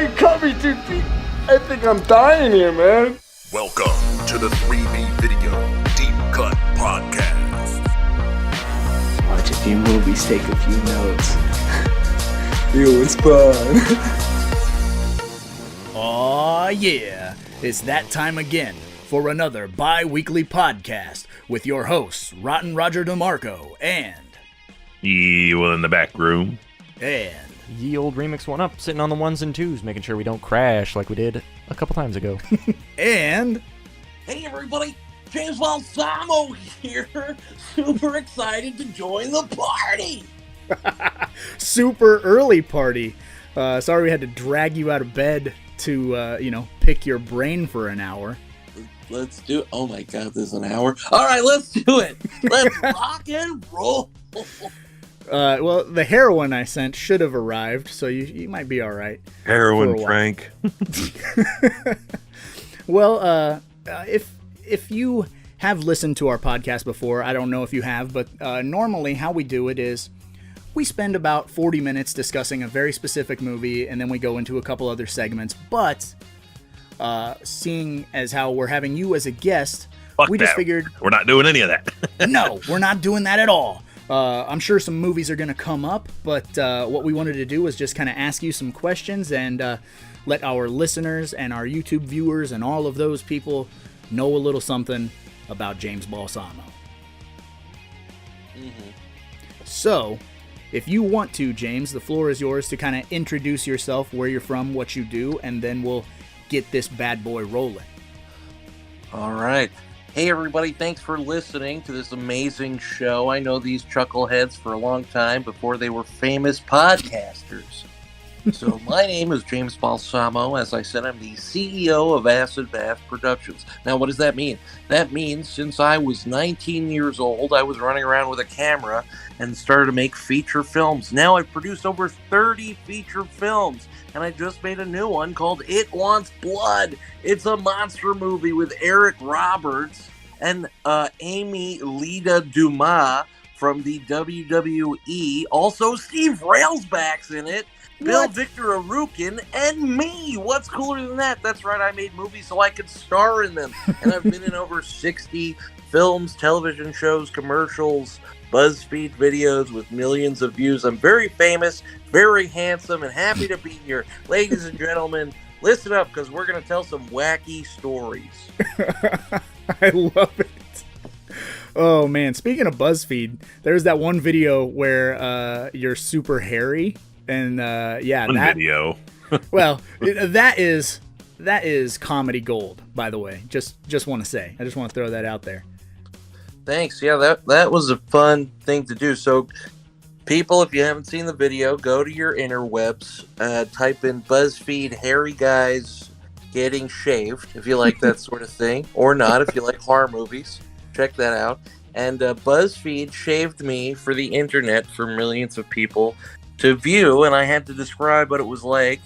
you cut me too deep. I think I'm dying here, man. Welcome to the 3B Video Deep Cut Podcast. Watch a few movies, take a few notes. It was fun. Aw, yeah. It's that time again for another bi-weekly podcast with your hosts, Rotten Roger DeMarco and... Evil in the back room. And... Ye old remix one up, sitting on the ones and twos, making sure we don't crash like we did a couple times ago. And... Hey everybody, James Balsamo here. Super excited to join the party. Super early party. Sorry we had to drag you out of bed to, pick your brain for an hour. Let's do it. Oh my god, this is an hour. All right, let's do it. Let's rock and roll. Well, the heroin I sent should have arrived, so you might be all right. Heroin, Frank. Well, if you have listened to our podcast before, I don't know if you have, but normally how we do it is we spend about 40 minutes discussing a very specific movie, and then we go into a couple other segments. But seeing as how we're having you as a guest, we just figured... We're not doing any of that. No, we're not doing that at all. I'm sure some movies are going to come up, but what we wanted to do was just kind of ask you some questions and let our listeners and our YouTube viewers and all of those people know a little something about James Balsamo. Mm-hmm. So, if you want to, James, the floor is yours to kind of introduce yourself, where you're from, what you do, and then we'll get this bad boy rolling. All right. Hey everybody, thanks for listening to this amazing show. I know these chuckleheads for a long time before they were famous podcasters. So my name is James Balsamo. As I said, I'm the CEO of AcidBath Productions. Now, what does that mean? That means since I was 19 years old, I was running around with a camera and started to make feature films. Now I've produced over 30 feature films, and I just made a new one called It Wants Blood. It's a monster movie with Eric Roberts and Amy Lida Dumas from the WWE. Also, Steve Railsback's in it. Bill Victor Arukin, and me. What's cooler than that? That's right, I made movies so I could star in them. And I've been in over 60 films, television shows, commercials, BuzzFeed videos with millions of views. I'm very famous, very handsome, and happy to be here. Ladies and gentlemen, listen up, because we're going to tell some wacky stories. I love it. Oh, man. Speaking of BuzzFeed, there's that one video where you're super hairy. And video. Well, that is comedy gold, by the way. Just want to say. I just want to throw that out there. Thanks. Yeah, that was a fun thing to do. So, people, if you haven't seen the video, go to your interwebs, type in BuzzFeed hairy guys getting shaved, if you like that sort of thing, or not, if you like horror movies. Check that out. And BuzzFeed shaved me for the internet for millions of people to view, and I had to describe what it was like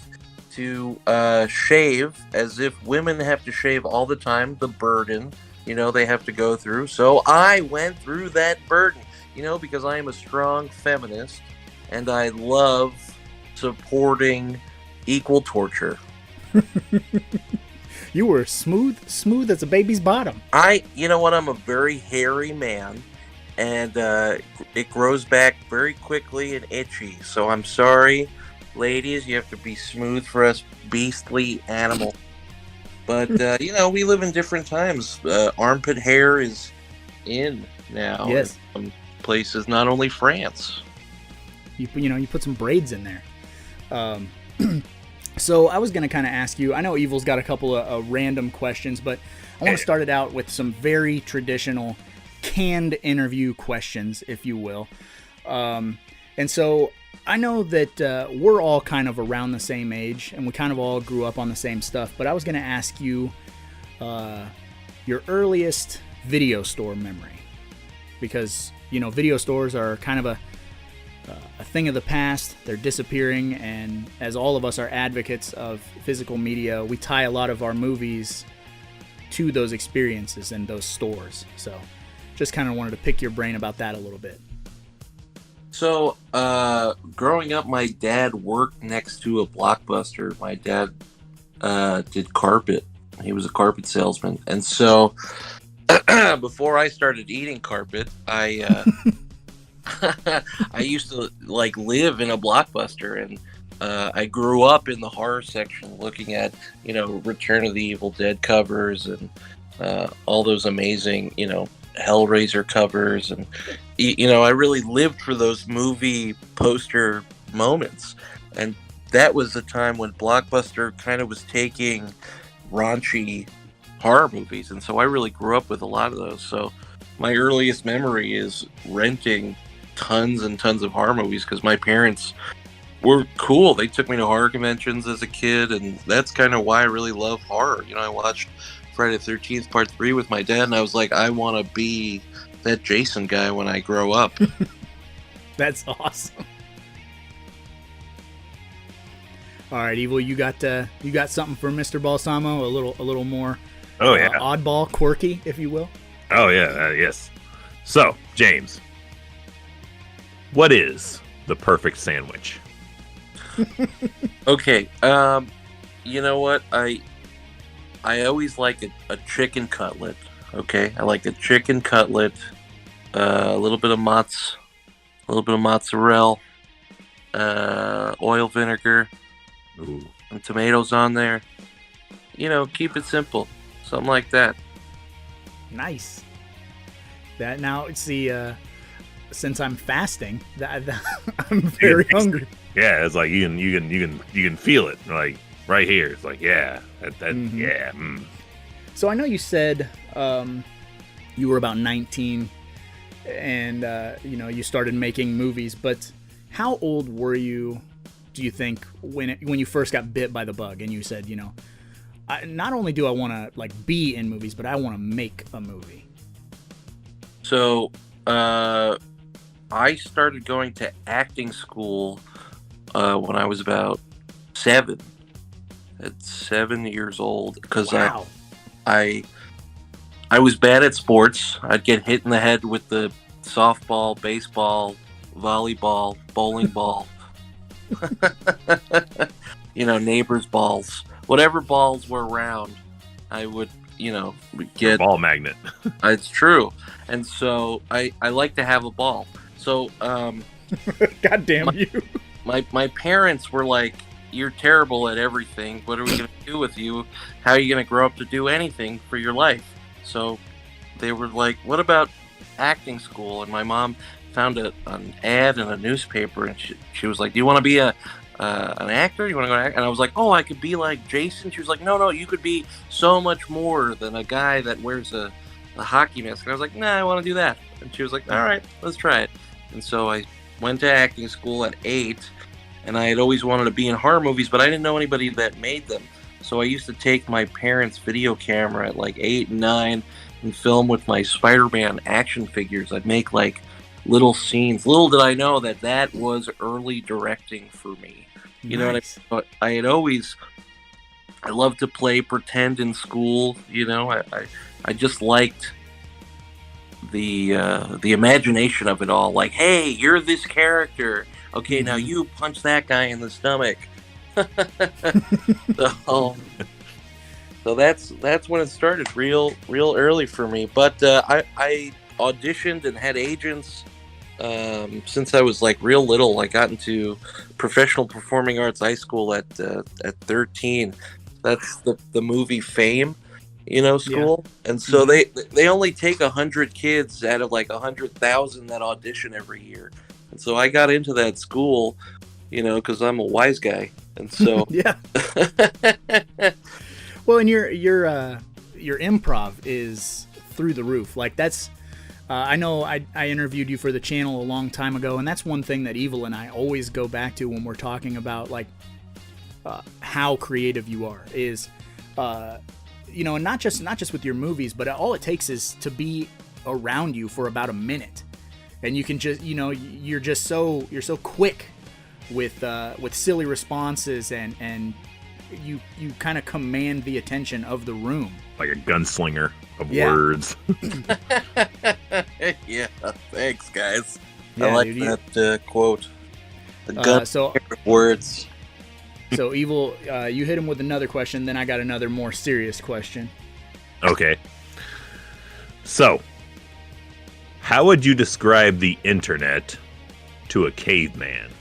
to shave as if women have to shave all the time, the burden, they have to go through. So I went through that burden, because I am a strong feminist, and I love supporting equal torture. You were smooth as a baby's bottom. You know what, I'm a very hairy man. And it grows back very quickly and itchy. So I'm sorry, ladies, you have to be smooth for us beastly animals. But, we live in different times. Armpit hair is in now. Yes. In some places, not only France. You put some braids in there. So I was going to kind of ask you, I know Evil's got a couple of random questions, but I want to start it out with some very traditional canned interview questions, if you will. And so I know that we're all kind of around the same age, and we kind of all grew up on the same stuff, but I was going to ask you your earliest video store memory. Because, video stores are kind of a thing of the past. They're disappearing, and as all of us are advocates of physical media, we tie a lot of our movies to those experiences and those stores. So just kind of wanted to pick your brain about that a little bit. So, growing up, my dad worked next to a Blockbuster. My dad did carpet. He was a carpet salesman. And so, before I started eating carpet, I I used to like live in a Blockbuster, and I grew up in the horror section, looking at Return of the Evil Dead covers and all those amazing Hellraiser covers, and I really lived for those movie poster moments. And that was the time when Blockbuster kind of was taking raunchy horror movies, and so I really grew up with a lot of those. So my earliest memory is renting tons and tons of horror movies because my parents were cool. They took me to horror conventions as a kid, and that's kind of why I really love horror. I watched Friday the 13th Part 3 with my dad, and I was like, I want to be that Jason guy when I grow up. That's awesome. All right, Evil, you got something for Mr. Balsamo, a little more oddball, quirky, if you will. Oh yeah, yes. So, James, what is the perfect sandwich? Okay, you know what? I always like a chicken cutlet. Okay, I like a chicken cutlet, a little bit of mozzarella, oil, vinegar, Ooh. and tomatoes on there. Keep it simple, something like that. Nice. That now, see, since I'm fasting, that I'm very hungry. Yeah, it's like you can feel it, like right here. It's like yeah. Yeah. Mm. So I know you said you were about 19 and you started making movies, but how old were you, do you think, when you first got bit by the bug and you said, not only do I want to like be in movies, but I want to make a movie? So I started going to acting school when I was about 7. At 7 years old, because wow. I was bad at sports. I'd get hit in the head with the softball, baseball, volleyball, bowling ball, neighbors' balls, whatever balls were around. I would, get ball magnet. It's true, and so I like to have a ball. So, God damn you! My parents were like, you're terrible at everything. What are we going to do with you? How are you going to grow up to do anything for your life? So they were like, what about acting school? And my mom found an ad in a newspaper, and she was like, do you want to be an actor? You want to go to act? And I was like, oh, I could be like Jason. She was like, no, you could be so much more than a guy that wears a hockey mask. And I was like, nah, I want to do that. And she was like, all right, let's try it. And so I went to acting school at 8. And I had always wanted to be in horror movies, but I didn't know anybody that made them. So I used to take my parents' video camera at like 8 and 9 and film with my Spider-Man action figures. I'd make like little scenes. Little did I know that was early directing for me. You know what I mean? I had always, I loved to play pretend in school. I just liked the imagination of it all. Like, hey, you're this character. Okay, now you punch that guy in the stomach. So that's when it started, real early for me. But I auditioned and had agents since I was like real little. I got into professional performing arts high school at 13. That's the movie Fame, school. Yeah. And so they only take 100 kids out of like 100,000 that audition every year. And so I got into that school, because I'm a wise guy, and so yeah. Well, and your improv is through the roof. Like that's, I know I interviewed you for the channel a long time ago, and that's one thing that Evil and I always go back to when we're talking about like how creative you are. Is and not just with your movies, but all it takes is to be around you for about a minute. And you can just, you're so quick with silly responses, and you kind of command the attention of the room. Like a gunslinger of words. Yeah, thanks, guys. I like dude, that quote. The gun words. So Evil, you hit him with another question, then I got another more serious question. Okay. So, how would you describe the internet to a caveman?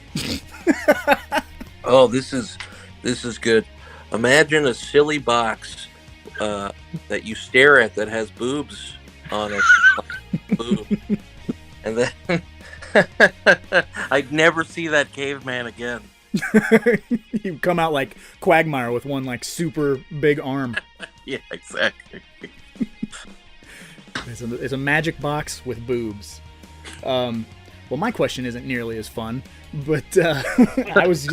Oh, this is good. Imagine a silly box that you stare at that has boobs on it. Boob. And then I'd never see that caveman again. You come out like Quagmire with one like super big arm. Yeah, exactly. It's a magic box with boobs. Well, my question isn't nearly as fun, but I was,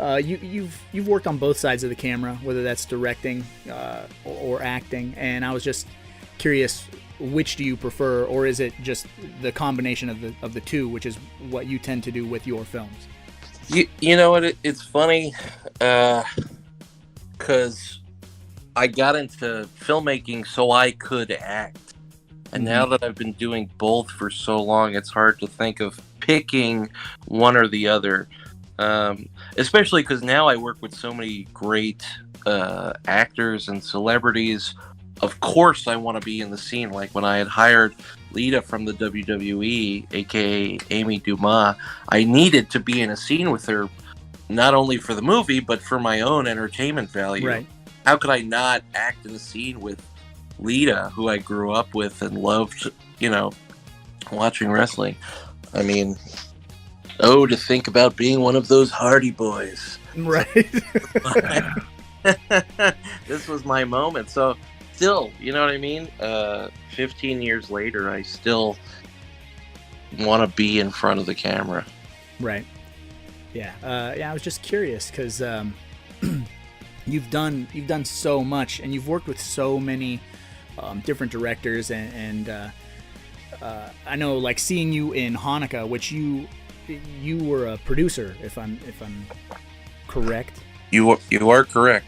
you've worked on both sides of the camera, whether that's directing or acting, and I was just curious, which do you prefer, or is it just the combination of the two, which is what you tend to do with your films? You know what? It's funny, because I got into filmmaking so I could act. And now that I've been doing both for so long, it's hard to think of picking one or the other. Especially because now I work with so many great actors and celebrities. Of course I want to be in the scene. Like when I had hired Lita from the WWE, aka Amy Dumas, I needed to be in a scene with her, not only for the movie, but for my own entertainment value. Right. How could I not act in a scene with Lita, who I grew up with and loved, watching wrestling? I mean, to think about being one of those Hardy Boys. Right. This was my moment. So still, you know what I mean? 15 years later, I still want to be in front of the camera. Right. Yeah. I was just curious because you've done so much, and you've worked with so many different directors, and I know, like, seeing you in Hanukkah, which you were a producer, if I'm correct. You are correct.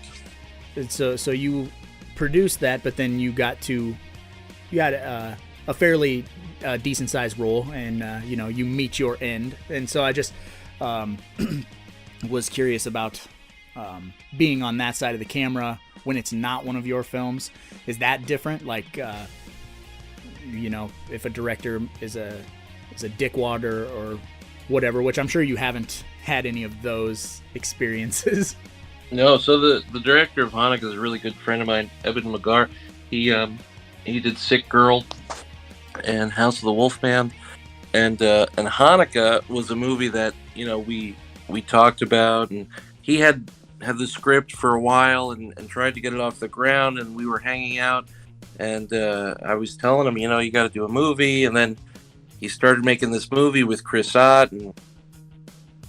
And so you produced that, but then you had a fairly decent sized role, and you meet your end, and so I just was curious about being on that side of the camera when it's not one of your films. Is that different? Like, if a director is a dickwad or whatever, which I'm sure you haven't had any of those experiences. No, so the director of Hanukkah is a really good friend of mine, Eben Magar. He did Sick Girl and House of the Wolfman, and Hanukkah was a movie that we talked about, and he had the script for a while and tried to get it off the ground, and we were hanging out, and I was telling him, you got to do a movie, and then he started making this movie with Chris Ott, and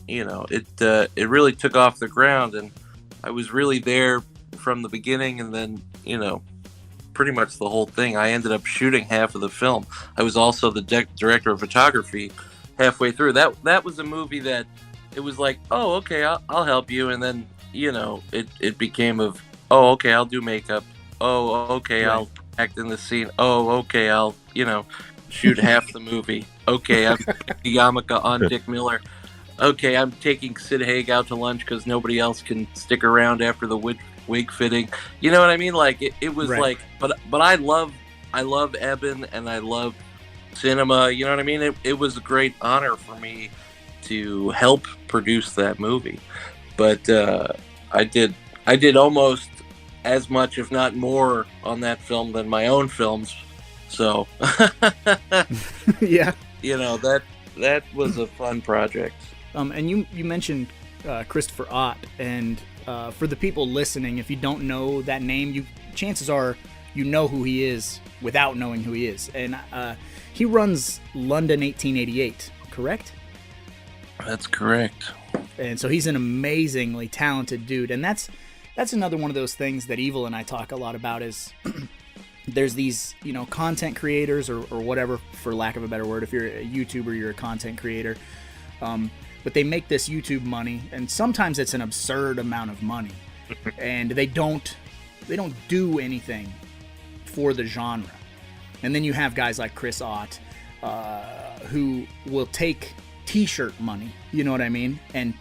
it really took off the ground, and I was really there from the beginning, and then pretty much the whole thing. I ended up shooting half of the film. I was also the director of photography halfway through. That was a movie that it was like, oh, okay, I'll help you, and then it became of, oh, okay, I'll do makeup. Oh, okay, right. I'll act in the scene. Oh, okay, I'll shoot half the movie. Okay, I'm yarmulke on Dick Miller. Okay, I'm taking Sid Haig out to lunch because nobody else can stick around after the wig fitting. You know what I mean? Like it was right. Like, but I love Eben, and I love cinema. You know what I mean? It was a great honor for me to help produce that movie. But I did almost as much, if not more, on that film than my own films. So yeah, that was a fun project. And you mentioned Christopher Ott, and for the people listening, if you don't know that name, chances are you know who he is without knowing who he is. And he runs London 1888, correct? That's correct. And so he's an amazingly talented dude, and that's another one of those things that Evil and I talk a lot about is there's these content creators or whatever, for lack of a better word. If you're a YouTuber, you're a content creator. But they make this YouTube money, and sometimes it's an absurd amount of money, and they don't do anything for the genre. And then you have guys like Chris Ott, who will take T-shirt money, you know what I mean, and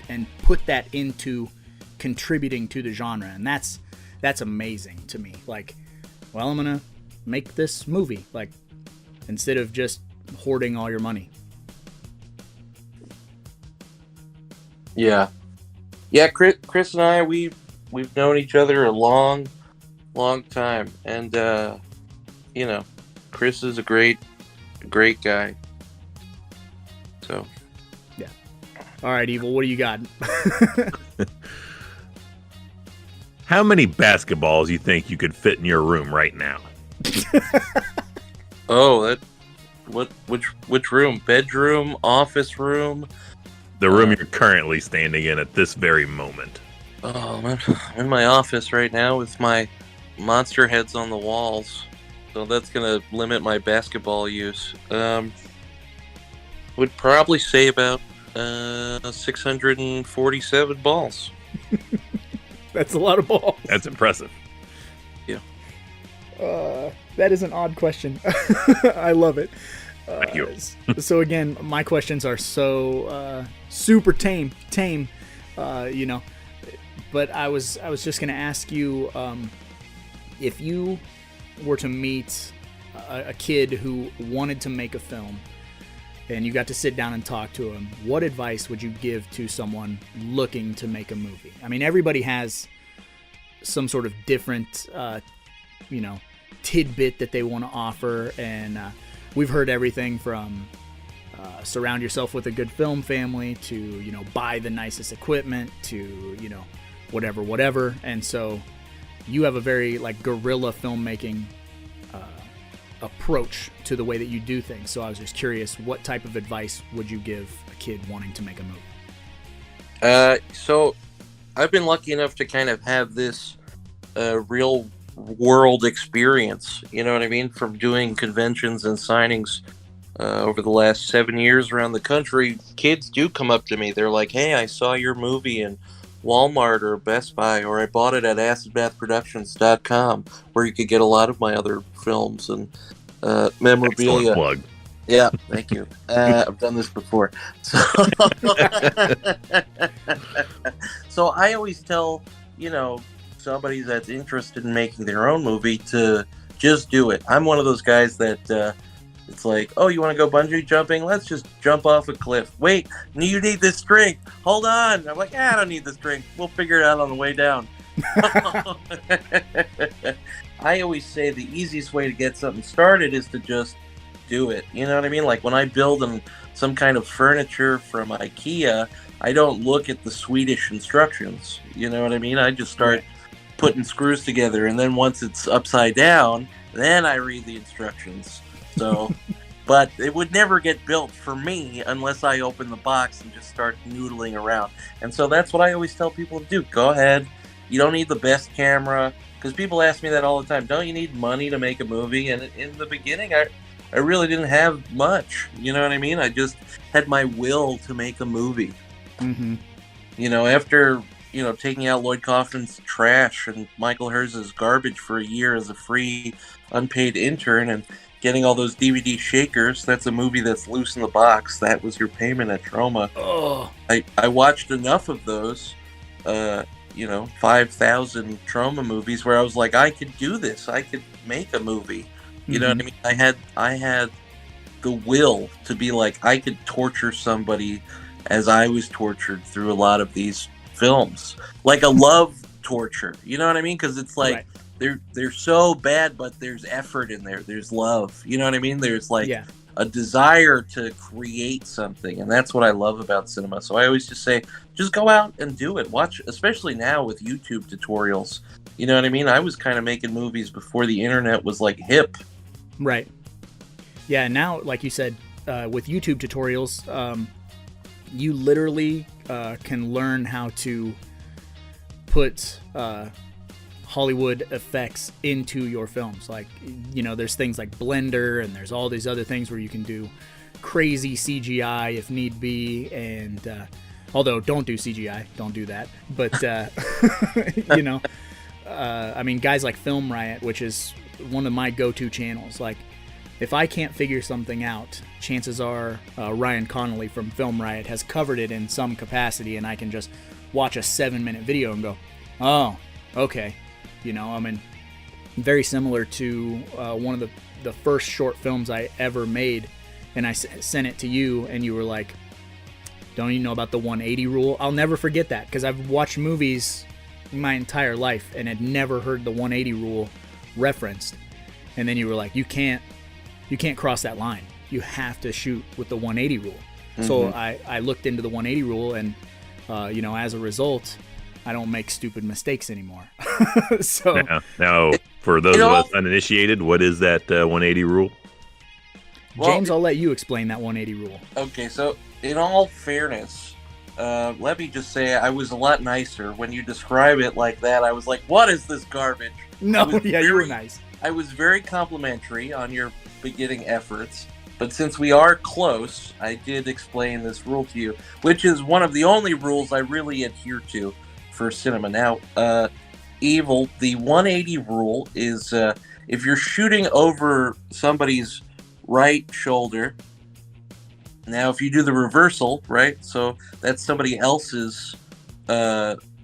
put that into contributing to the genre, and that's amazing to me. Like, well, I'm gonna make this movie, like, instead of just hoarding all your money. Yeah. Chris and I, we've known each other a long time, and Chris is a great guy. So. Yeah. All right, Evil. What do you got? How many basketballs you think you could fit in your room right now? Oh, which room? Bedroom, office room? The room you're currently standing in at this very moment. Oh, I'm in my office right now with my monster heads on the walls, so that's gonna limit my basketball use. Would probably say about 647 balls. That's a lot of balls. That's impressive. Yeah. That is an odd question. I love it. Thank you. So again, my questions are so super tame. But I was just gonna ask you, if you were to meet a kid who wanted to make a film, and you got to sit down and talk to him, what advice would you give to someone looking to make a movie? I mean, everybody has some sort of different, tidbit that they want to offer, and we've heard everything from surround yourself with a good film family to, buy the nicest equipment to, whatever. And so you have a very guerrilla filmmaking approach to the way that you do things. So I was just curious, what type of advice would you give a kid wanting to make a movie? So I've been lucky enough to kind of have this real world experience, you know what I mean, from doing conventions and signings over the last 7 years around the country. Kids do come up to me. They're like, hey, I saw your movie in Walmart or Best Buy, or I bought it at AcidBathProductions.com, where you could get a lot of my other films and memorabilia. Excellent plug. Yeah, thank you. I've done this before. So, so I always tell, somebody that's interested in making their own movie to just do it. I'm one of those guys that it's like, oh, you want to go bungee jumping? Let's just jump off a cliff. Wait, you need this string. Hold on. I'm like, I don't need the string. We'll figure it out on the way down. I always say the easiest way to get something started is to just do it. You know what I mean? Like when I build some kind of furniture from IKEA, I don't look at the Swedish instructions. You know what I mean? I just start putting screws together, and then once it's upside down, then I read the instructions. So, but it would never get built for me unless I open the box and just start noodling around. And so that's what I always tell people to do. Go ahead. You don't need the best camera, because people ask me that all the time. Don't you need money to make a movie? And in the beginning, I really didn't have much. You know what I mean? I just had my will to make a movie. Mm-hmm. After taking out Lloyd Kaufman's trash and Michael Herz's garbage for a year as a free, unpaid intern, and getting all those DVD shakers. That's a movie that's loose in the box. That was your payment at Troma. Oh. I watched enough of those, 5,000 Troma movies where I was like, I could do this. I could make a movie. You know what I mean? I had the will to be like, I could torture somebody as I was tortured through a lot of these films, like a love torture. You know what I mean? Because it's like they're so bad, but there's effort in there. There's love. You know what I mean? There's a desire to create something, and that's what I love about cinema. So I always just say, just go out and do it. Watch, especially now with YouTube tutorials. You know what I mean? I was kind of making movies before the internet was hip. Right. Yeah. Now, like you said, with YouTube tutorials, you literally can learn how to put Hollywood effects into your films. There's things like Blender, and there's all these other things where you can do crazy CGI if need be. And although don't do CGI, don't do that. But guys like Film Riot, which is one of my go-to channels, if I can't figure something out, chances are Ryan Connolly from Film Riot has covered it in some capacity, and I can just watch a 7-minute video and go, oh, okay. You know, I mean, very similar to one of the first short films I ever made, and I sent it to you, and you were like, don't you know about the 180 rule? I'll never forget that, because I've watched movies my entire life and had never heard the 180 rule referenced. And then you were like, you can't cross that line. You have to shoot with the 180 rule. Mm-hmm. So I looked into the 180 rule, and you know, as a result, I don't make stupid mistakes anymore. So now, for those of us uninitiated, what is that 180 rule? James, I'll let you explain that 180 rule. Okay, so in all fairness, let me just say I was a lot nicer. When you describe it like that, I was like, what is this garbage? No, yeah, you were nice. I was very complimentary on your beginning efforts, but since we are close, I did explain this rule to you, which is one of the only rules I really adhere to for cinema. Now, Evil, the 180 rule is if you're shooting over somebody's right shoulder, now if you do the reversal, right, so that's somebody else's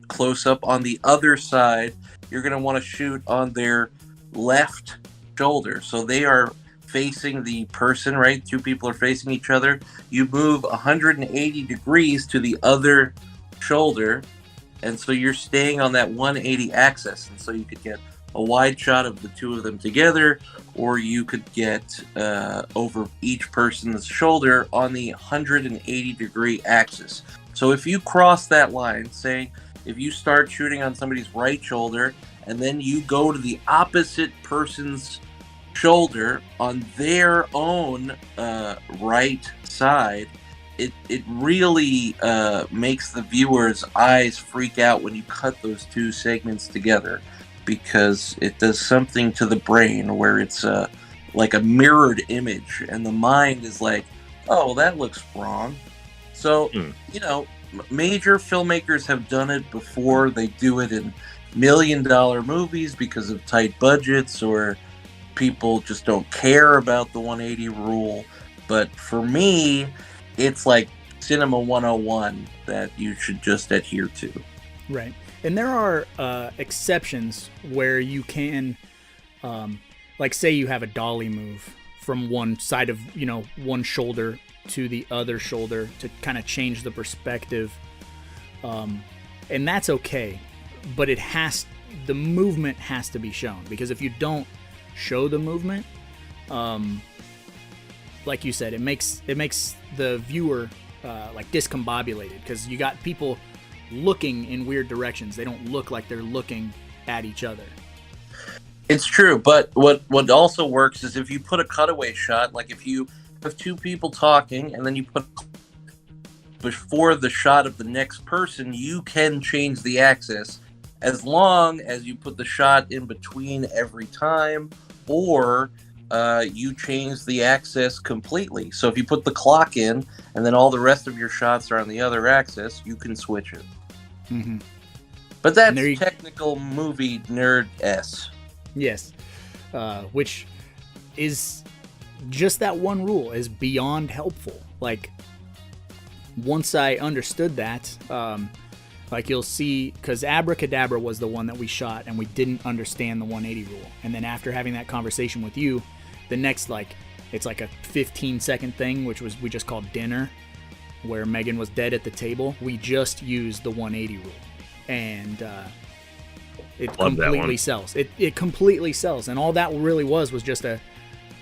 close-up on the other side, you're going to want to shoot on their left shoulder. So they are facing the person, right? Two people are facing each other. You move 180 degrees to the other shoulder, and so you're staying on that 180 axis. And so you could get a wide shot of the two of them together, or you could get over each person's shoulder on the 180 degree axis. So if you cross that line, say if you start shooting on somebody's right shoulder and then you go to the opposite person's shoulder on their own right side, it really makes the viewer's eyes freak out when you cut those two segments together, because it does something to the brain where it's like a mirrored image, and the mind is like, oh, that looks wrong. So, you know, major filmmakers have done it before. They do it in $1 million movies because of tight budgets, or people just don't care about the 180 rule. But for me, it's like Cinema 101 that you should just adhere to. Right. And there are exceptions where you can, like say you have a dolly move from one side of, you know, one shoulder to the other shoulder to kind of change the perspective. And that's okay, but the movement has to be shown, because if you don't show the movement, like you said, it makes the viewer like discombobulated, because you got people looking in weird directions. They don't look like they're looking at each other. It's true, but what also works is if you put a cutaway shot, like if you have two people talking and then you put before the shot of the next person, you can change the axis as long as you put the shot in between every time, or you change the axis completely. So if you put the clock in and then all the rest of your shots are on the other axis, you can switch it. Mm-hmm. But that's technical movie nerd-s. Yes. Which is just that one rule is beyond helpful. Like, once I understood that, like you'll see, because Abracadabra was the one that we shot and we didn't understand the 180 rule. And then after having that conversation with you, the next, like, it's like a 15-second thing, which was we just called dinner, where Megan was dead at the table. We just used the 180 rule. And it completely sells. It completely sells. And all that really was just a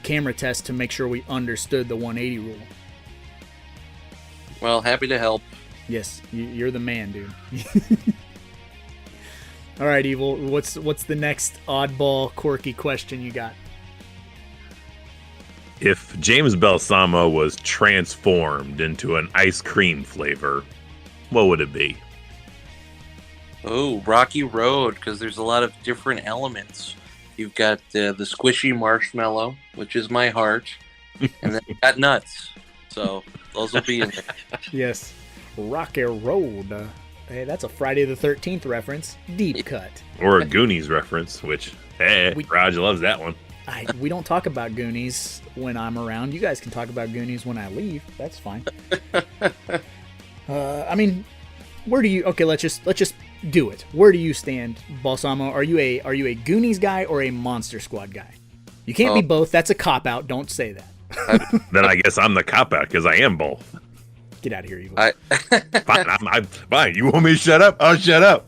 camera test to make sure we understood the 180 rule. Well, happy to help. Yes, you're the man, dude. All right, Evil. What's the next oddball, quirky question you got? If James Balsamo was transformed into an ice cream flavor, what would it be? Oh, Rocky Road, because there's a lot of different elements. You've got the squishy marshmallow, which is my heart, and then you've got nuts. So those will be in there. Yes, Rocky Road. Hey, that's a Friday the 13th reference. Deep cut. Or a Goonies reference, which, hey, Raj loves that one. We don't talk about Goonies when I'm around. You guys can talk about Goonies when I leave. That's fine. I mean, where do you? Okay, let's just do it. Where do you stand, Balsamo? Are you a Goonies guy or a Monster Squad guy? You can't be both. That's a cop out. Don't say that. Then I guess I'm the cop out because I am both. Get out of here, Evil. Fine, I'm fine. You want me to shut up? I'll shut up.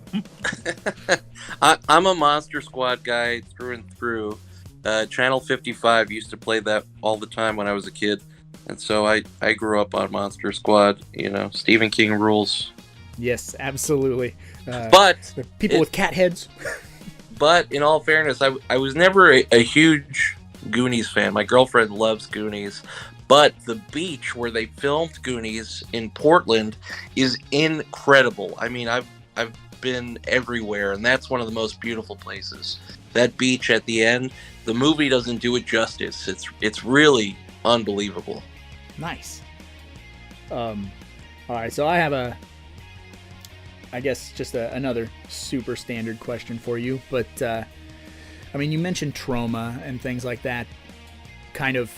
I'm a Monster Squad guy through and through. Channel 55 used to play that all the time when I was a kid. And so I grew up on Monster Squad. You know, Stephen King rules. Yes, absolutely. But people with cat heads. But in all fairness, I was never a huge Goonies fan. My girlfriend loves Goonies. But the beach where they filmed Goonies in Portland is incredible. I mean, I've been everywhere, and that's one of the most beautiful places. That beach at the end, the movie doesn't do it justice. It's really unbelievable. Nice. All right, so I have I guess just another super standard question for you. But, I mean, you mentioned trauma and things like that kind of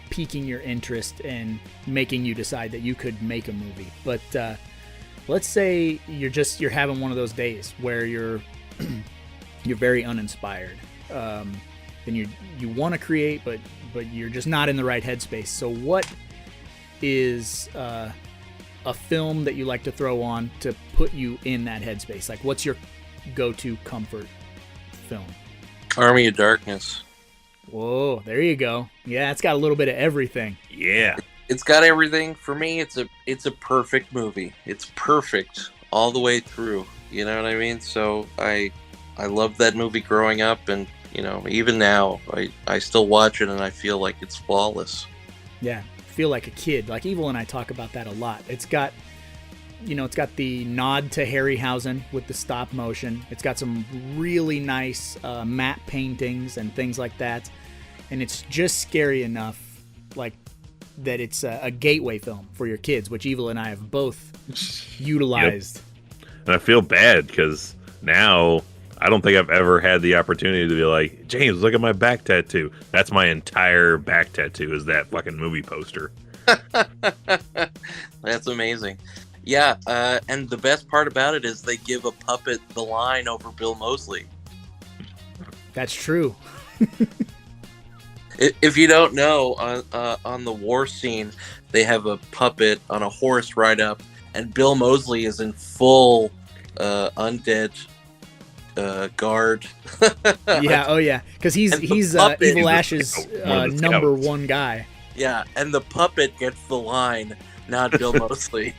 piquing your interest and making you decide that you could make a movie. But let's say you're having one of those days where you're very uninspired, and you want to create, but you're just not in the right headspace. So what is a film that you like to throw on to put you in that headspace? Like, what's your go-to comfort film? Army of Darkness. Whoa, there you go. Yeah, it's got a little bit of everything. Yeah. It's got everything. For me, it's a perfect movie. It's perfect all the way through. You know what I mean? So I loved that movie growing up, and you know, even now I still watch it and I feel like it's flawless. Yeah, feel like a kid. Like Evil and I talk about that a lot. It's got the nod to Harryhausen with the stop motion. It's got some really nice matte paintings and things like that. And it's just scary enough, like, that it's a gateway film for your kids, which Evil and I have both utilized. Yep. And I feel bad because now I don't think I've ever had the opportunity to be like, James, look at my back tattoo. That's my entire back tattoo is that fucking movie poster. That's amazing. Yeah, and the best part about it is they give a puppet the line over Bill Moseley. That's true. If you don't know, on the war scene, they have a puppet on a horse ride up, and Bill Moseley is in full undead guard. Yeah, oh yeah, because he's Evil Ash's number one guy. Yeah, and the puppet gets the line, not Bill Moseley.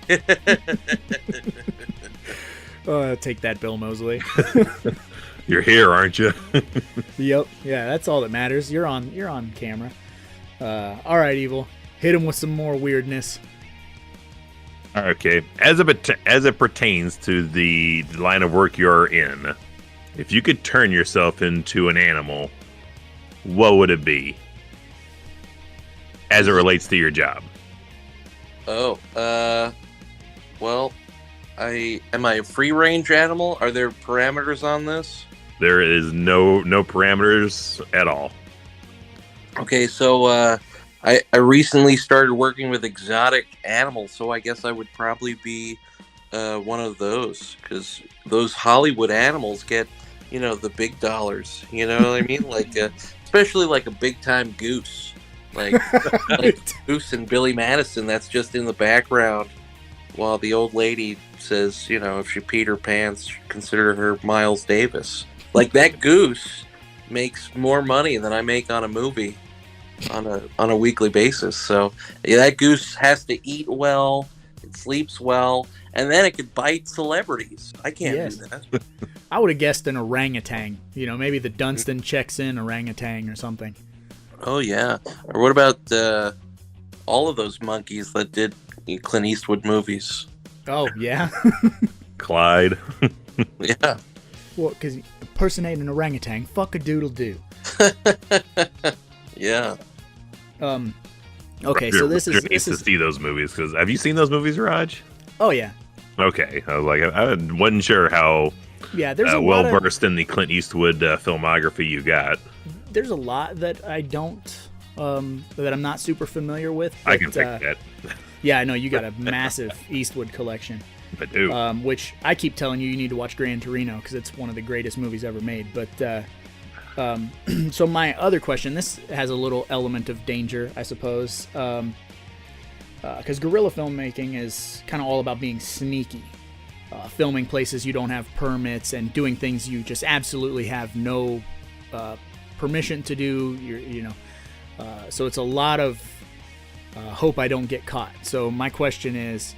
Take that, Bill Moseley. You're here, aren't you? Yep. Yeah, that's all that matters. You're on camera. All right, Evil. Hit him with some more weirdness. Okay. As it pertains to the line of work you're in, if you could turn yourself into an animal, what would it be? As it relates to your job. Oh, well, am I a free range animal? Are there parameters on this? There is no parameters at all. Okay, so I recently started working with exotic animals, so I guess I would probably be one of those, because those Hollywood animals get, the big dollars. You know what I mean? Like, especially like a big time goose, like Goose and Billy Madison. That's just in the background while the old lady says, if she peed her pants, consider her Miles Davis. Like, that goose makes more money than I make on a movie on a weekly basis. So yeah, that goose has to eat well, it sleeps well, and then it could bite celebrities. I can't do that. I would have guessed an orangutan. Maybe the Dunstan checks in orangutan or something. Oh yeah. Or what about all of those monkeys that did Clint Eastwood movies? Oh yeah. Clyde. Yeah. Well, because impersonating an orangutan, fuck a doodle do. Yeah. Okay, so this is to see those movies, because have you seen those movies, Raj? Oh yeah. Okay, I was like, I wasn't sure how there's a well versed in the Clint Eastwood filmography you got. there's a lot that I don't, that I'm not super familiar with. But, I can pick that. Yeah, I know you got a massive Eastwood collection. I do. Which I keep telling you need to watch Gran Torino because it's one of the greatest movies ever made. But so my other question, this has a little element of danger, I suppose, because guerrilla filmmaking is kind of all about being sneaky, filming places you don't have permits and doing things you just absolutely have no permission to do. So it's a lot of hope I don't get caught. So my question is,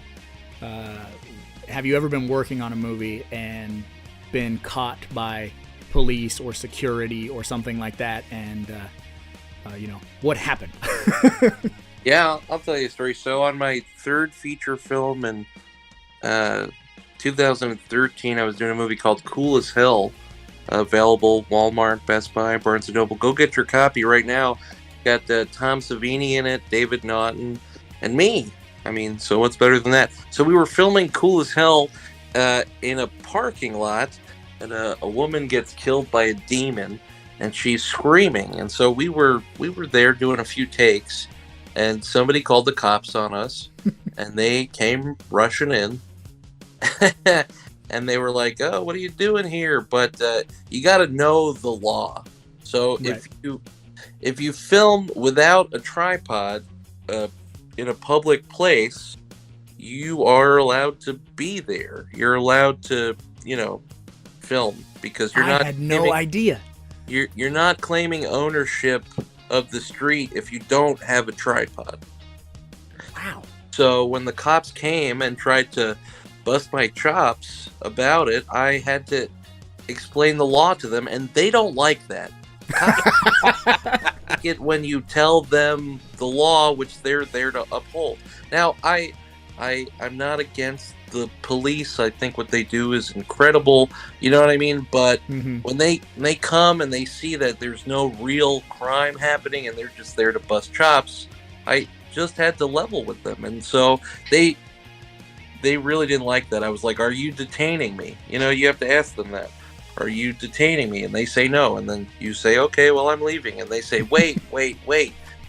have you ever been working on a movie and been caught by police or security or something like that? And, what happened? Yeah, I'll tell you a story. So on my third feature film in 2013, I was doing a movie called Cool as Hell, available Walmart, Best Buy, Barnes & Noble. Go get your copy right now. Got Tom Savini in it, David Naughton, and me. I mean, so what's better than that? So we were filming Cool as Hell in a parking lot, and a woman gets killed by a demon, and she's screaming. And so we were there doing a few takes, and somebody called the cops on us, and they came rushing in, and they were like, "Oh, what are you doing here?" But you got to know the law. So Right. if you film without a tripod in a public place, you are allowed to be there. You're allowed to, film because you're not. I had no idea. You're not claiming ownership of the street if you don't have a tripod. Wow. So when the cops came and tried to bust my chops about it, I had to explain the law to them, and they don't like that. Like it when you tell them the law, which they're there to uphold. Now, I'm not against the police. I think what they do is incredible. You know what I mean? But when they come and they see that there's no real crime happening and they're just there to bust chops, I just had to level with them. And so they really didn't like that. I was like, "Are you detaining me?" You have to ask them that. "Are you detaining me?" And they say no. And then you say, "Okay, well, I'm leaving." And they say, "Wait."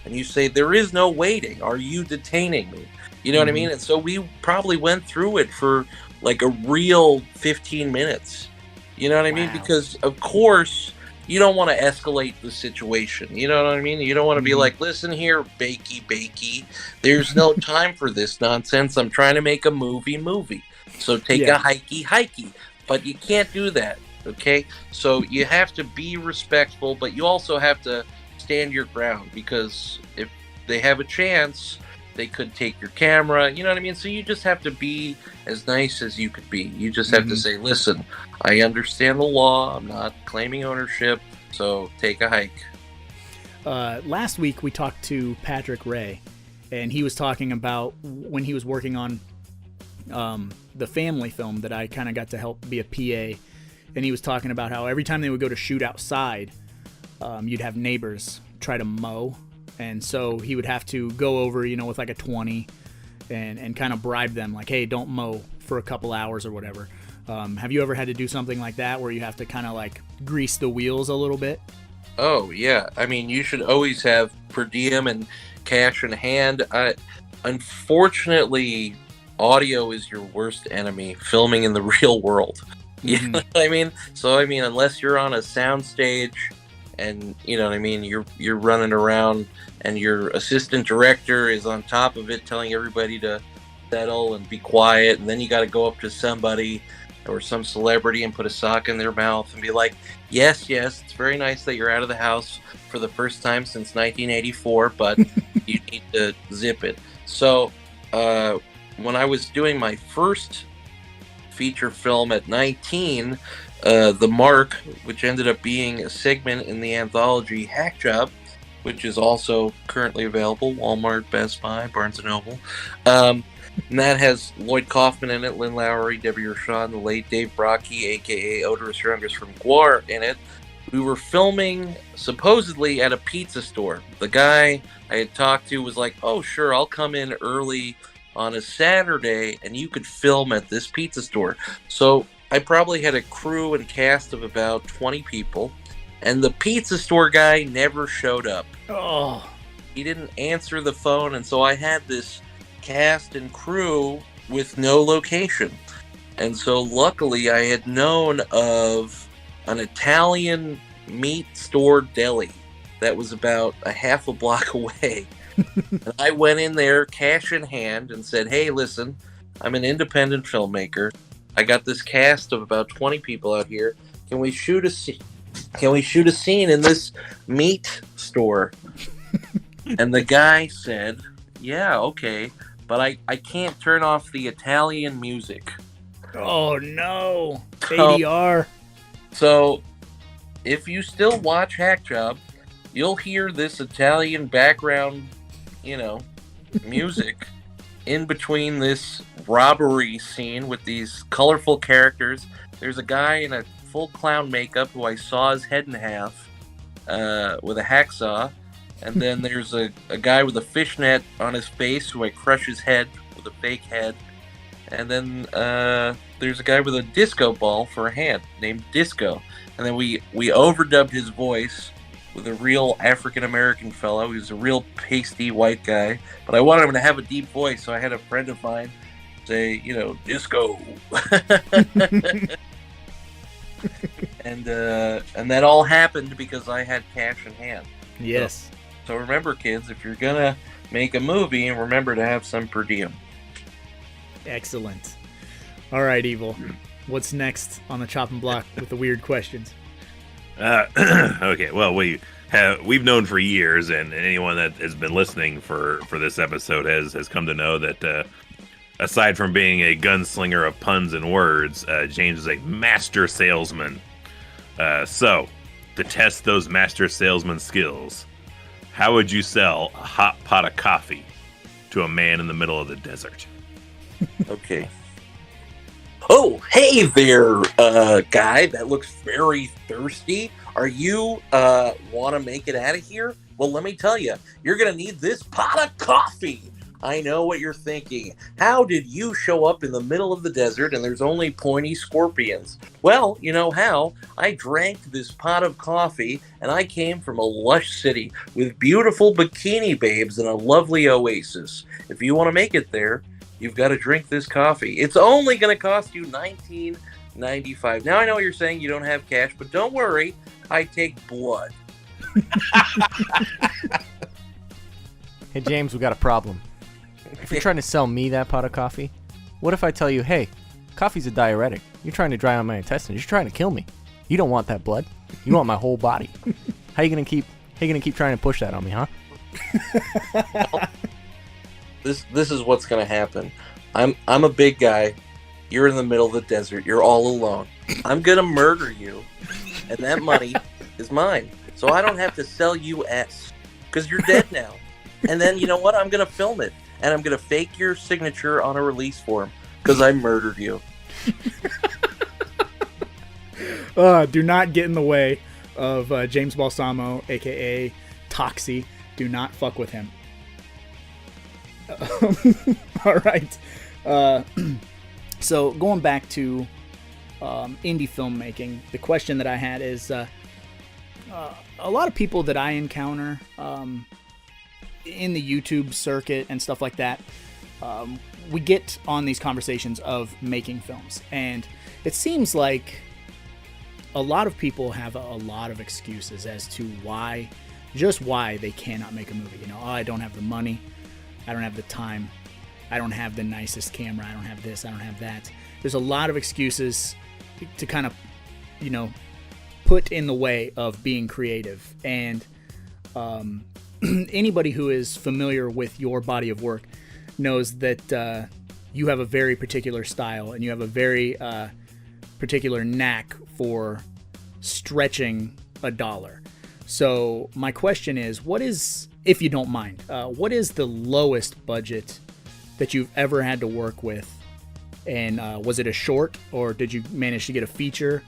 And you say, "There is no waiting. Are you detaining me?" You know what I mean? And so we probably went through it for like a real 15 minutes. You know what I mean? Because, of course, you don't want to escalate the situation. You know what I mean? You don't want to be like, "Listen here, bakey. There's no time for this nonsense. I'm trying to make a movie. So take a hikey. But you can't do that. Okay, so you have to be respectful, but you also have to stand your ground, because if they have a chance, they could take your camera. You know what I mean? So you just have to be as nice as you could be. You just have to say, "Listen, I understand the law. I'm not claiming ownership, so take a hike." Last week we talked to Patrick Ray, and he was talking about when he was working on the family film that I kind of got to help be a PA. And he was talking about how every time they would go to shoot outside, you'd have neighbors try to mow. And so he would have to go over, with like a 20 and kind of bribe them like, "Hey, don't mow for a couple hours," or whatever. Have you ever had to do something like that where you have to kind of like grease the wheels a little bit? Oh, yeah. I mean, you should always have per diem and cash in hand. Unfortunately, audio is your worst enemy filming in the real world. You know what I mean? So, unless you're on a soundstage and, you're running around and your assistant director is on top of it telling everybody to settle and be quiet, and then you got to go up to somebody or some celebrity and put a sock in their mouth and be like, yes, it's very nice that you're out of the house for the first time since 1984, but you need to zip it. So, when I was doing my first feature film at 19, The Mark, which ended up being a segment in the anthology Hack Job, which is also currently available, Walmart, Best Buy, Barnes & Noble. And that has Lloyd Kaufman in it, Lynn Lowry, Debbie Rochon, the late Dave Brocky, a.k.a. Odorous Youngest from Guar, in it. We were filming supposedly at a pizza store. The guy I had talked to was like, "Oh, sure, I'll come in early on a Saturday and you could film at this pizza store." So I probably had a crew and cast of about 20 people, and the pizza store guy never showed up. Oh. He didn't answer the phone, and so I had this cast and crew with no location. And so luckily I had known of an Italian meat store deli that was about a half a block away. And I went in there cash in hand and said, hey, listen, I'm an independent filmmaker. I got this cast of about 20 people out here. Can we shoot a scene in this meat store? And the guy said, yeah, okay, but I can't turn off the Italian music. Oh, no. ADR. So, if you still watch Hack Job, you'll hear this Italian background, music in between this robbery scene with these colorful characters. There's a guy in a full clown makeup who I saw his head in half with a hacksaw. And then there's a guy with a fishnet on his face who I crush his head with a fake head. And then there's a guy with a disco ball for a hand named Disco. And then we overdubbed his voice with a real African-American fellow. He was a real pasty white guy. But I wanted him to have a deep voice, so I had a friend of mine say, Disco. And that all happened because I had cash in hand. Yes. So remember, kids, if you're going to make a movie, remember to have some per diem. Excellent. All right, Evil. What's next on the chopping block with the weird questions? Okay, well, we've known for years, and anyone that has been listening for this episode has come to know that aside from being a gunslinger of puns and words, James is a master salesman. So, to test those master salesman skills, how would you sell a hot pot of coffee to a man in the middle of the desert? Okay. Oh, hey there, guy that looks very thirsty. Are you, want to make it out of here? Well, let me tell you, you're going to need this pot of coffee. I know what you're thinking. How did you show up in the middle of the desert and there's only pointy scorpions? Well, you know how? I drank this pot of coffee and I came from a lush city with beautiful bikini babes and a lovely oasis. If you want to make it there, you've got to drink this coffee. It's only going to cost you $19.95. Now I know you're saying you don't have cash, but don't worry. I take blood. Hey, James, we got a problem. If you're trying to sell me that pot of coffee, what if I tell you, hey, coffee's a diuretic. You're trying to dry out my intestines. You're trying to kill me. You don't want that blood. You want my whole body. How you gonna keep trying to push that on me, huh? This is what's gonna happen. I'm a big guy. You're in the middle of the desert. You're all alone. I'm gonna murder you, and that money is mine. So I don't have to sell you S, because you're dead now. And then you know what? I'm gonna film it, and I'm gonna fake your signature on a release form because I murdered you. Do not get in the way of James Balsamo, aka Toxie. Do not fuck with him. All right. So going back to indie filmmaking, the question that I had is a lot of people that I encounter in the YouTube circuit and stuff like that, we get on these conversations of making films, and it seems like a lot of people have a lot of excuses as to why they cannot make a movie. I don't have the money, I don't have the time, I don't have the nicest camera, I don't have this, I don't have that. There's a lot of excuses to kind of, put in the way of being creative. And anybody who is familiar with your body of work knows that you have a very particular style, and you have a very particular knack for stretching a dollar. So my question is, what is, if you don't mind, what is the lowest budget that you've ever had to work with? And was it a short, or did you manage to get a feature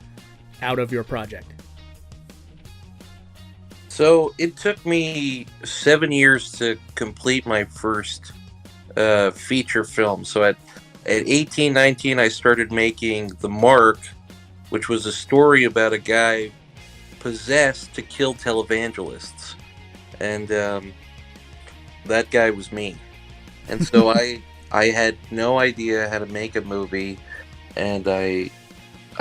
out of your project? So it took me 7 years to complete my first feature film. So at 18, 19, I started making The Mark, which was a story about a guy possessed to kill televangelists, and that guy was me. And so I had no idea how to make a movie, and I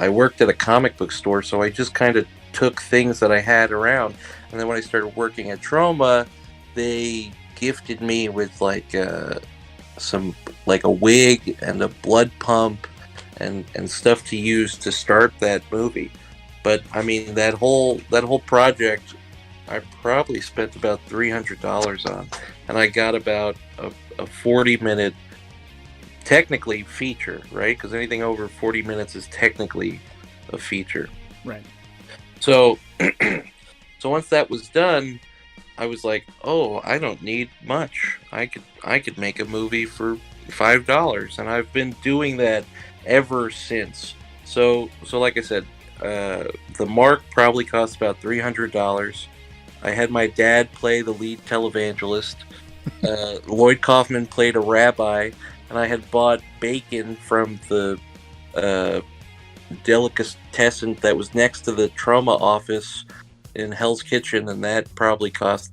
worked at a comic book store, so I just kind of took things that I had around. And then when I started working at Troma, they gifted me with like a wig and a blood pump and stuff to use to start that movie. But I mean, that whole project, I probably spent about $300 on, and I got about a 40-minute, technically, feature, right? Because anything over 40 minutes is technically a feature. Right. So, so once that was done, I was like, oh, I don't need much. I could make a movie for $5, and I've been doing that ever since. So like I said, the mark probably cost about $300. I had my dad play the lead televangelist. Lloyd Kaufman played a rabbi, and I had bought bacon from the delicatessen that was next to the Troma office in Hell's Kitchen, and that probably cost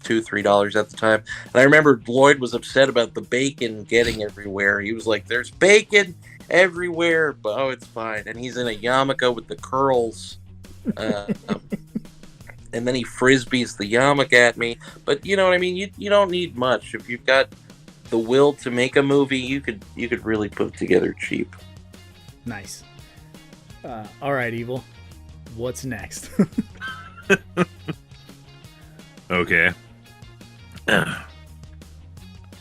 $2-3 at the time. And I remember Lloyd was upset about the bacon getting everywhere. He was like, "There's bacon everywhere," but oh, it's fine. And he's in a yarmulke with the curls, and then he frisbees the yarmulke at me. But you know what I mean? You don't need much. If you've got the will to make a movie, you could really put it together cheap. Nice. All right, Evil. What's next? Okay.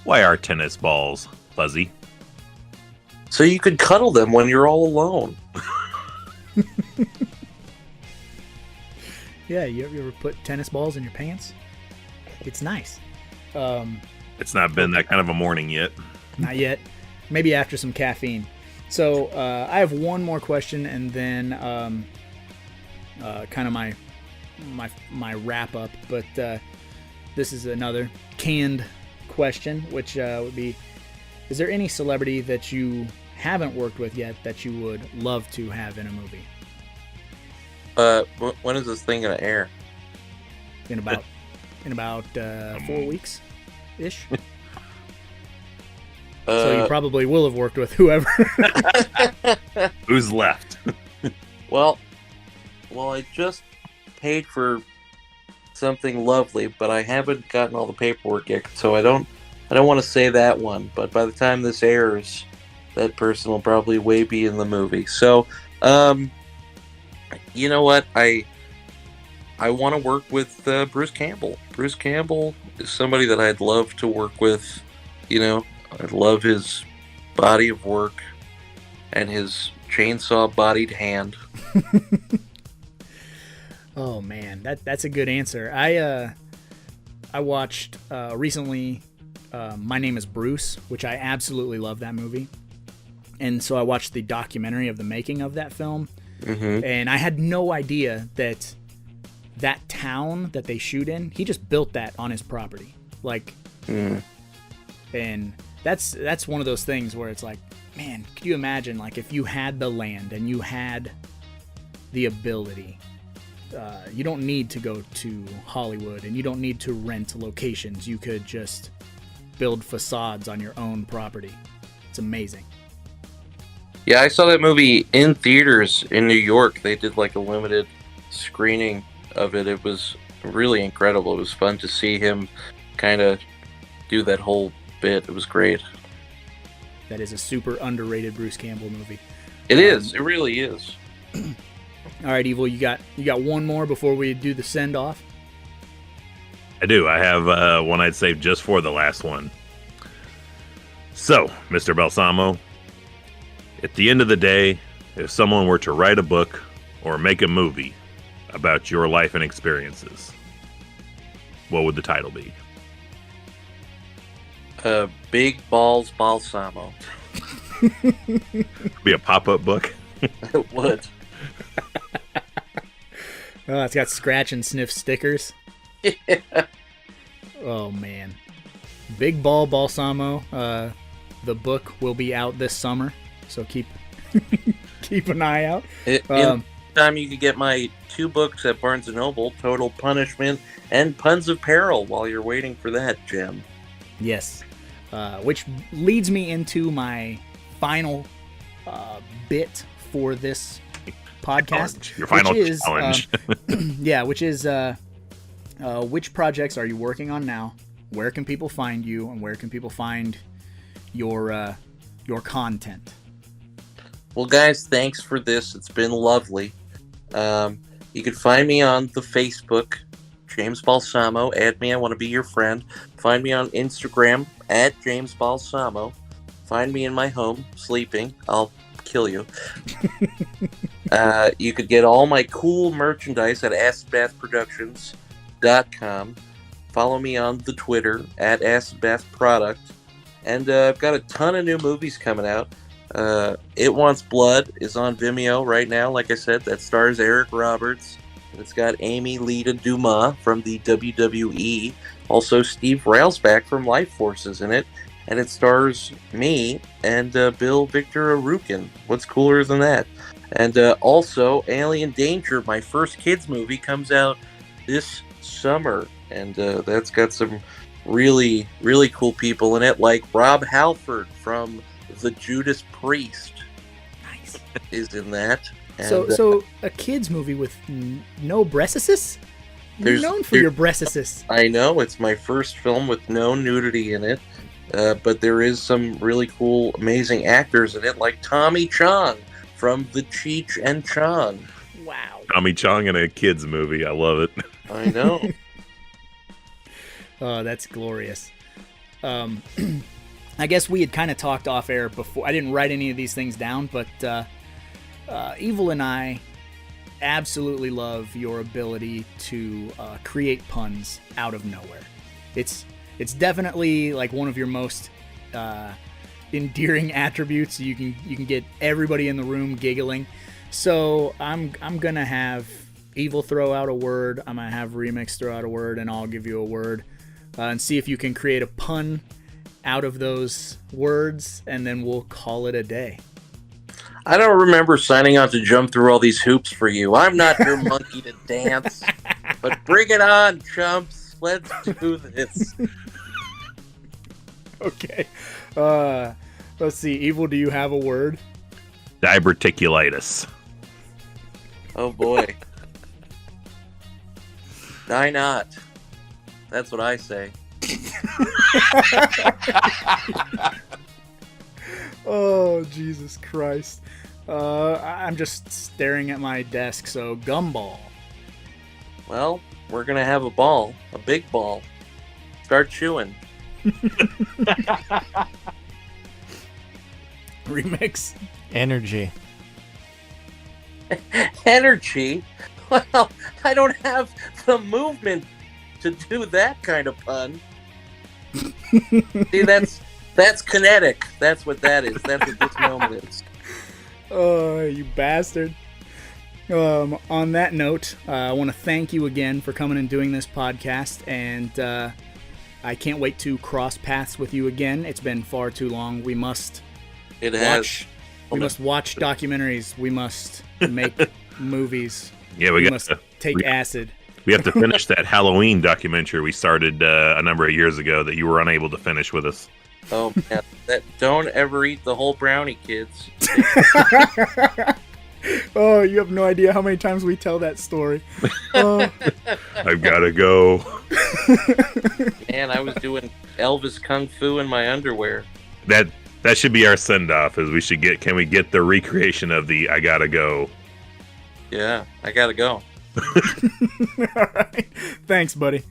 Why are tennis balls fuzzy? So you could cuddle them when you're all alone. Yeah, you ever put tennis balls in your pants? It's nice. It's not been that kind of a morning yet. Not yet. Maybe after some caffeine. So I have one more question, and then kind of my wrap up. But this is another canned question, which would be: is there any celebrity that you haven't worked with yet that you would love to have in a movie? When is this thing gonna air? In about 4 weeks ish. So you probably will have worked with whoever. Who's left? Well, I just paid for something lovely, but I haven't gotten all the paperwork yet, so I don't want to say that one. But by the time this airs, that person will probably way be in the movie. So, you know what? I want to work with Bruce Campbell. Bruce Campbell is somebody that I'd love to work with. You know, I love his body of work and his chainsaw-bodied hand. Oh man, that's a good answer. I watched recently My Name is Bruce, which I absolutely love that movie. And so I watched the documentary of the making of that film. Mm-hmm. And I had no idea that town that they shoot in, he just built that on his property. Like, and that's one of those things where it's like, man, could you imagine, like, if you had the land and you had the ability, you don't need to go to Hollywood and you don't need to rent locations. You could just build facades on your own property. It's amazing. Yeah, I saw that movie in theaters in New York. They did like a limited screening of it. It was really incredible. It was fun to see him kind of do that whole bit. It was great. That is a super underrated Bruce Campbell movie. It is. It really is. All right, Evil, you got one more before we do the send off? I do. I have one I'd save just for the last one. So, Mr. Balsamo, at the end of the day, if someone were to write a book or make a movie about your life and experiences, what would the title be? Big Balls Balsamo. Be a pop-up book? It would. Oh, it's got scratch and sniff stickers. Yeah. Oh, man. Big Ball Balsamo. The book will be out this summer, so keep an eye out. Time you could get my 2 books at Barnes & Noble, Total Punishment and Puns of Peril, while you're waiting for that, Jim. Yes. Which leads me into my final bit for this podcast. Your final which is, challenge. which is which projects are you working on now? Where can people find you, and where can people find your content? Well, guys, thanks for this. It's been lovely. You can find me on the Facebook, James Balsamo. Add me. I want to be your friend. Find me on Instagram at James Balsamo. Find me in my home, sleeping. I'll kill you. You could get all my cool merchandise at AcidBathProductions.com. Follow me on the Twitter at AcidBath Product. And I've got a ton of new movies coming out. It Wants Blood is on Vimeo right now. Like I said, that stars Eric Roberts. And it's got Amy Lita Dumas from the WWE. Also Steve Railsback from Life Force is in it. And it stars me and Bill Victor Arukin. What's cooler than that? And also Alien Danger, my first kids movie, comes out this summer. And that's got some really, really cool people in it, like Rob Halford from The Judas Priest. Nice. Is in that. And, So a kids movie with no breastises? You're known for your breastises. I know, it's my first film with no nudity in it, but there is some really cool, amazing actors in it, like Tommy Chong from The Cheech and Chong. Wow. Tommy Chong in a kids movie. I love it. I know. Oh, that's glorious. I guess we had kind of talked off air before. I didn't write any of these things down, but Evil and I absolutely love your ability to create puns out of nowhere. It's definitely like one of your most endearing attributes. You can get everybody in the room giggling. So I'm gonna have Evil throw out a word. I'm gonna have Remix throw out a word, and I'll give you a word, and see if you can create a pun out of those words, and then we'll call it a day. I don't remember signing on to jump through all these hoops for you. I'm not your monkey to dance. But bring it on, chumps. Let's do this. Okay. Let's see. Evil, do you have a word? Diverticulitis. Oh, boy. Die not. That's what I say. Oh, Jesus Christ. I'm just staring at my desk, so gumball. Well, we're going to have a ball. A big ball. Start chewing. Remix. Energy. Energy? Well, I don't have the movement to do that kind of pun. See, that's kinetic. That's what that is. That's what this moment is. Oh, you bastard. On that note, I want to thank you again for coming and doing this podcast, and I can't wait to cross paths with you again. It's been far too long. We must watch documentaries. We must make movies. Yeah, we must take acid. We have to finish that Halloween documentary we started a number of years ago that you were unable to finish with us. Oh, man. Don't ever eat the whole brownie, kids. Oh, you have no idea how many times we tell that story. I've got to go. Man, I was doing Elvis Kung Fu in my underwear. That should be our send-off, is can we get the recreation of the I gotta go? Yeah, I gotta go. All right. Thanks, buddy.